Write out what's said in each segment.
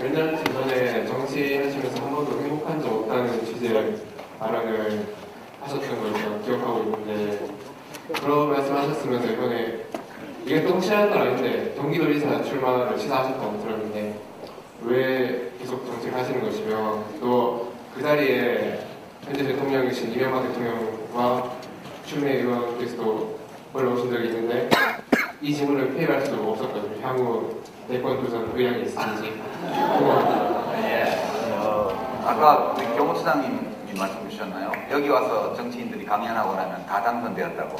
몇 년쯤 전에 정치하시면서 한 번도 행복한 적 없다는 취지의 발언을 하셨던 걸 제가 기억하고 있는데, 그런 말씀하셨으면서 이번에 이게 또 확실한 건 아닌데 경기도지사 출마를 시사하셨다고 들었는데 왜 계속 정치를 하시는 것이며, 또 그 자리에 현재 대통령이신 이명박 대통령과 추미애 의원께서도 올라오신 적이 있는데 이 질문을 피해갈 수도 없었거든요. 향후 대권 도전 의향이 있으신지 궁금합니다. 예. 아까 우리 경호처장님이 말씀 주셨나요? 여기 와서 정치인들이 강연하고 나면 다 당선되었다고.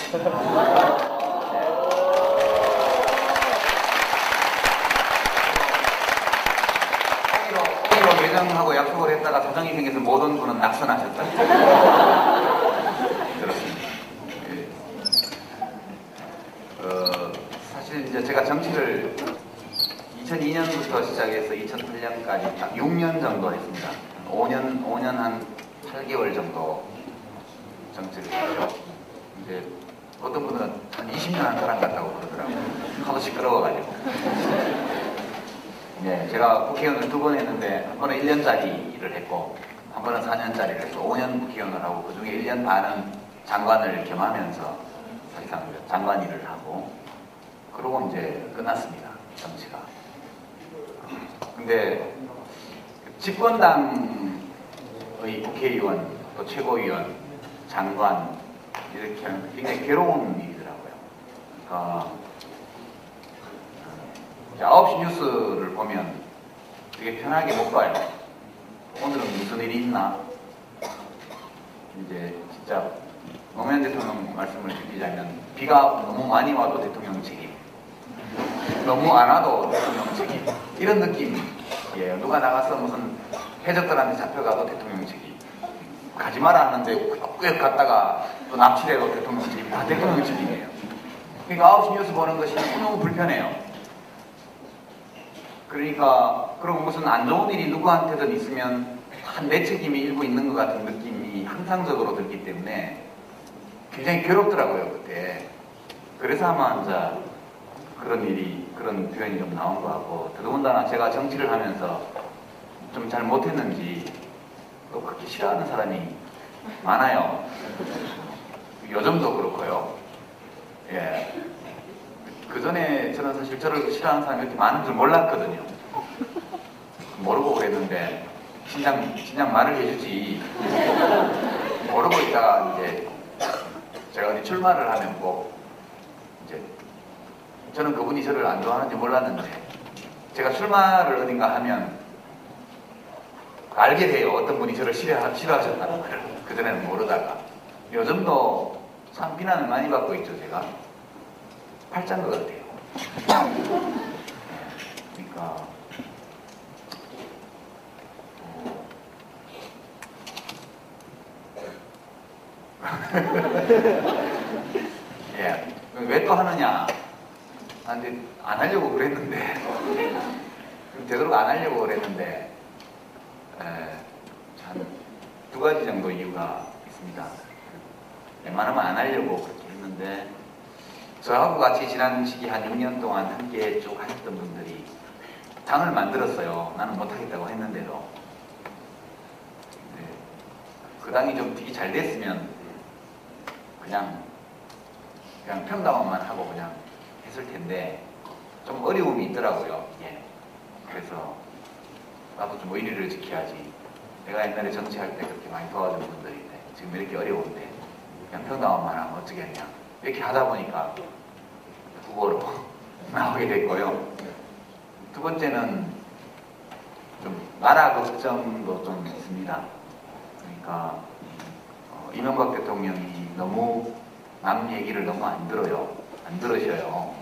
거기로 예정하고 약속을 했다가 사정이 생겨서 못 온 분은 낙선하셨다. 그렇습니다. 예. 사실 이제 제가 정치를 2002년부터 시작해서 2008년까지 딱 6년 정도 했습니다. 5년 한 8개월 정도 정치를 했죠. 이제 어떤 분은 한 20년 한 사람 같다고 그러더라고요. 하도 시끄러워가지고. 네, 제가 국회의원을 2번 했는데 한 번은 1년짜리를 했고 한 번은 4년짜리를 해서 5년 국회의원을 하고 그중에 1년 반은 장관을 겸하면서 사실상 장관 일을 하고 그러고 이제 끝났습니다. 정치가. 근데 집권당의 국회의원, 또 최고위원, 장관 이렇게 하는 굉장히 괴로운 일이더라고요. 그러니까 9시 뉴스를 보면 되게 편하게 못 봐요. 오늘은 무슨 일이 있나? 이제 진짜 노무현 대통령 말씀을 드리자면 비가 너무 많이 와도 대통령 책임, 너무 안 와도 대통령 책임, 이런 느낌이에요. 누가 나가서 무슨 해적들한테 잡혀가도 대통령 책임, 가지 마라 하는데 꽤 갔다가 또 납치돼도 대통령 책임, 다 대통령 책임이에요. 그러니까 9시 뉴스 보는 것이 너무 불편해요. 그러니까 그리고 무슨 안 좋은 일이 누구한테든 있으면 한 내 책임이 일부 있는 것 같은 느낌이 항상적으로 들기 때문에 굉장히 괴롭더라고요 그때. 그래서 아마 이제 그런 표현이 좀 나온 것 같고, 더더군다나 제가 정치를 하면서 좀 잘 못했는지 또 그렇게 싫어하는 사람이 많아요. 요즘도 그렇고요. 예. 그 전에 저는 사실 저를 싫어하는 사람이 이렇게 많은 줄 몰랐거든요. 모르고 그랬는데 진작 말을 해주지. 모르고 있다가 이제 제가 어디 출마를 하면 꼭 이제 저는 그분이 저를 안 좋아하는지 몰랐는데 제가 출마를 어딘가 하면 알게 돼요. 어떤 분이 저를 싫어하셨다는 걸. 그전에는 모르다가. 요즘도 참 비난을 많이 받고 있죠. 제가 팔짱 것 같아요. 그러니까 예. 왜 또 하느냐? 근데 안 하려고 그랬는데 되도록 안 하려고 그랬는데 한 2가지 정도 이유가 있습니다. 웬만하면 안 하려고 그렇게 했는데 저하고 같이 지난 시기 한 6년 동안 함께 쭉 하셨던 분들이 당을 만들었어요. 나는 못하겠다고 했는데도. 네. 그 당이 좀 되게 잘 됐으면 그냥 평당원만 하고 그냥 했을 텐데 좀 어려움이 있더라고요. 예. 그래서 나도 좀 의리를 지켜야지. 내가 옛날에 정치할 때 그렇게 많이 도와준 분들인데 지금 이렇게 어려운데 그냥 평당원만 하면 어쩌겠냐. 이렇게 하다 보니까 후보로 나오게 됐고요. 2번째는 좀 나라 걱정도 좀 있습니다. 그러니까 이명박 대통령이 너무 남 얘기를 너무 안 들어요. 안 들으셔요.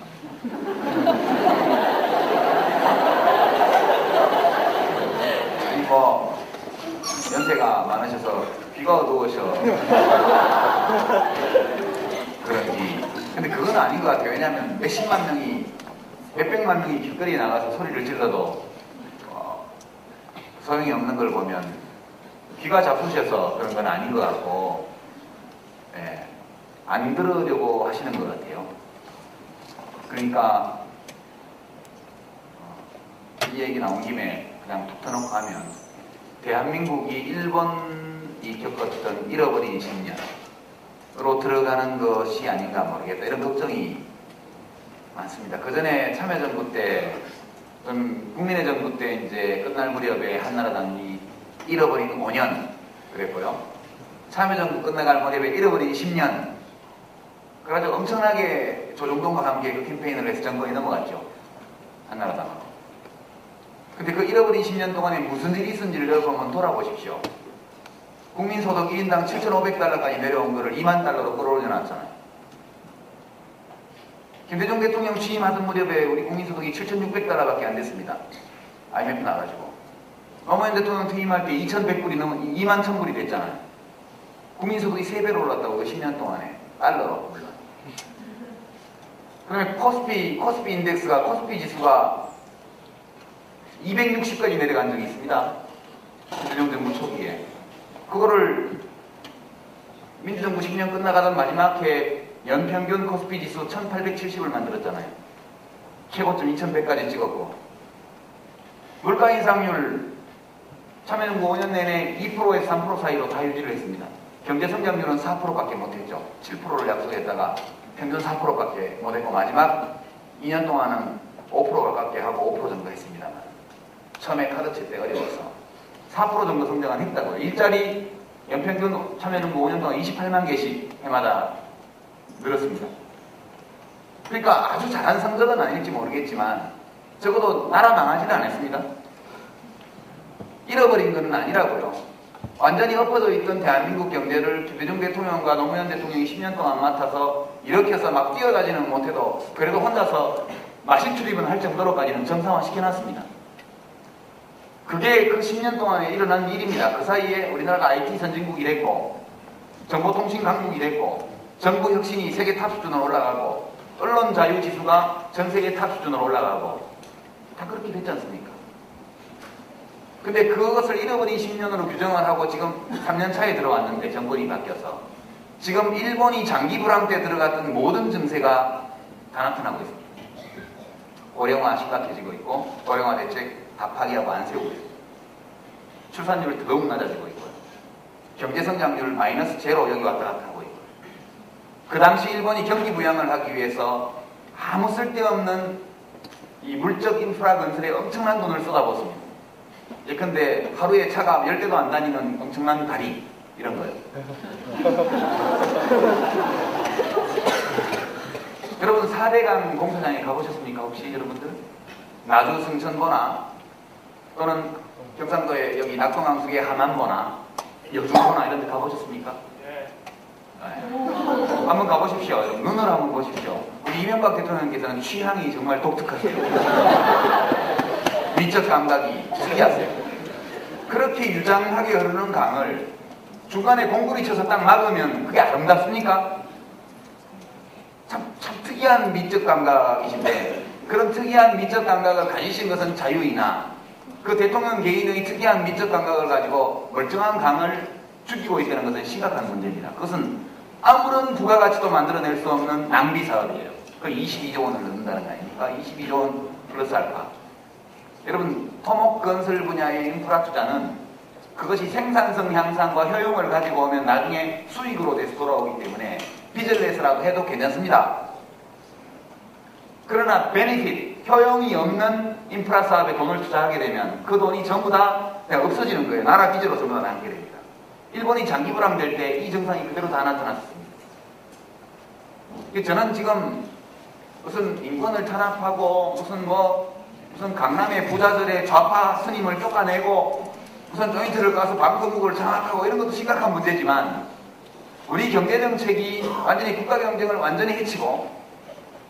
뭐 연세가 많으셔서 귀가 어두우셔 그런지. 근데 그건 아닌 것 같아요. 왜냐하면 몇백만 명이 길거리에 나가서 소리를 질러도 소용이 없는 걸 보면 귀가 잡수셔서 그런 건 아닌 것 같고, 예, 안 들으려고 하시는 것 같아요. 그러니까 이 얘기 나온 김에 그냥 툭 터놓고 하면 대한민국이 일본이 겪었던 잃어버린 10년으로 들어가는 것이 아닌가 모르겠다. 이런 걱정이 많습니다. 그 전에 참여정부 때, 국민의 정부 때 이제 끝날 무렵에 한나라당이 잃어버린 5년 그랬고요. 참여정부 끝나갈 무렵에 잃어버린 10년. 그래가지고 엄청나게 조정동과 함께 그 캠페인을 해서 정권이 넘어갔죠. 한나라당으로. 근데 그 잃어버린 10년 동안에 무슨 일이 있었는지를 여러분 한번 돌아보십시오. 국민소득 1인당 7,500달러까지 내려온 거를 2만 달러로 끌어올려놨잖아요. 김대중 대통령 취임하던 무렵에 우리 국민소득이 7,600달러밖에 안 됐습니다. IMF 나가지고. 노무현 대통령 퇴임할 때 2,100불이 넘은 2만 1,000불이 됐잖아요. 국민소득이 3배로 올랐다고 그 10년 동안에. 달러로 물론. 그다음에 코스피 인덱스가, 코스피 지수가 260까지 내려간 적이 있습니다. 김대중 정부 초기에. 그거를 민주정부 10년 끝나가던 마지막 해 연평균 코스피 지수 1870을 만들었잖아요. 최고점 2100까지 찍었고. 물가 인상률 참여정부 5년 내내 2%에서 3% 사이로 다 유지를 했습니다. 경제 성장률은 4%밖에 못했죠. 7%를 약속했다가 평균 4%밖에 못했고 마지막 2년 동안은 5% 가깝게 하고 5% 정도 했습니다만 처음에 카드칠 때 어려워서 4% 정도 성장은 했다고요. 일자리 연평균 참여정부 5년 동안 28만 개씩 해마다 늘었습니다. 그러니까 아주 잘한 성적은 아닐지 모르겠지만 적어도 나라 망하지는 않았습니다. 잃어버린 건 아니라고요. 완전히 엎어져 있던 대한민국 경제를 김대중 대통령과 노무현 대통령이 10년 동안 맡아서 일으켜서 막 뛰어가지는 못해도 그래도 혼자서 마실 출입은 할 정도로까지는 정상화 시켜놨습니다. 그게 그 10년 동안에 일어난 일입니다. 그 사이에 우리나라가 IT 선진국이 됐고 정보통신 강국이 됐고 정부 혁신이 세계 탑 수준으로 올라가고 언론 자유 지수가 전 세계 탑 수준으로 올라가고 다 그렇게 됐지 않습니까? 근데 그것을 잃어버린 10년으로 규정을 하고 지금 3년 차에 들어왔는데 정권이 바뀌어서 지금 일본이 장기 불황 때 들어갔던 모든 증세가 다 나타나고 있습니다. 고령화 심각해지고 있고 고령화 대책 다 파기하고 안 세우고 있습니다. 출산율이 더욱 낮아지고 있고요. 경제성장률 마이너스 제로 여기 왔다 갔다 하고 있고요. 그 당시 일본이 경기 부양을 하기 위해서 아무 쓸데없는 이 물적 인프라 건설에 엄청난 돈을 쏟아붓습니다. 예컨대 하루에 차가 10대도 안 다니는 엄청난 다리 이런 거예요. 여러분 4대강 공사장에 가보셨습니까? 혹시 여러분들? 나주 승천보나 또는 경상도의 여기 낙동강속의 함안보나 여중보나 이런 데 가보셨습니까? 네. 한번 가보십시오. 눈으로 한번 보십시오. 우리 이명박 대통령께서는 취향이 정말 독특하세요. 미적 감각이 특이하세요. 그렇게 유장하게 흐르는 강을 중간에 공구리 쳐서 딱 막으면 그게 아름답습니까? 참 특이한 미적 감각이신데 그런 특이한 미적 감각을 가지신 것은 자유이나 그 대통령 개인의 특이한 미적 감각을 가지고 멀쩡한 강을 죽이고 있다는 것은 심각한 문제입니다. 그것은 아무런 부가가치도 만들어낼 수 없는 낭비 사업이에요. 그 22조 원을 넣는다는 거 아닙니까? 22조 원 플러스 알파. 여러분 토목 건설 분야의 인프라 투자는 그것이 생산성 향상과 효용을 가지고 오면 나중에 수익으로 돼서 돌아오기 때문에 빚을 내서라도 해도 괜찮습니다. 그러나 베네핏, 효용이 없는 인프라 사업에 돈을 투자하게 되면 그 돈이 전부 다 그냥 없어지는 거예요. 나라 빚으로 전부 다 남게 됩니다. 일본이 장기 불황될 때 이 증상이 그대로 다 나타났습니다. 저는 지금 무슨 인권을 탄압하고 무슨 강남의 부자들의 좌파 스님을 쫓아내고 무슨 조인트를 가서 방송국을 장악하고 이런 것도 심각한 문제지만 우리 경제정책이 완전히 국가 경쟁을 완전히 해치고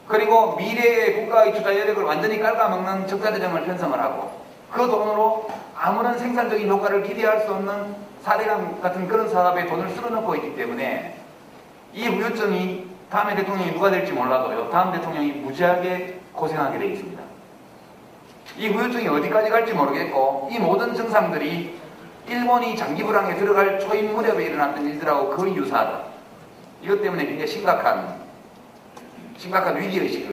그리고 미래의 국가의 투자 여력을 완전히 깔아먹는 적자재정을 편성을 하고 그 돈으로 아무런 생산적인 효과를 기대할 수 없는 4대강 같은 그런 사업에 돈을 쓸어넣고 있기 때문에 이 후유증이 다음에 대통령이 누가 될지 몰라도요. 다음 대통령이 무지하게 고생하게 되어 있습니다. 이 후유증이 어디까지 갈지 모르겠고 이 모든 증상들이 일본이 장기 불황에 들어갈 초임 무렵에 일어났던 일들하고 거의 유사하다. 이것 때문에 굉장히 심각한 위기의식을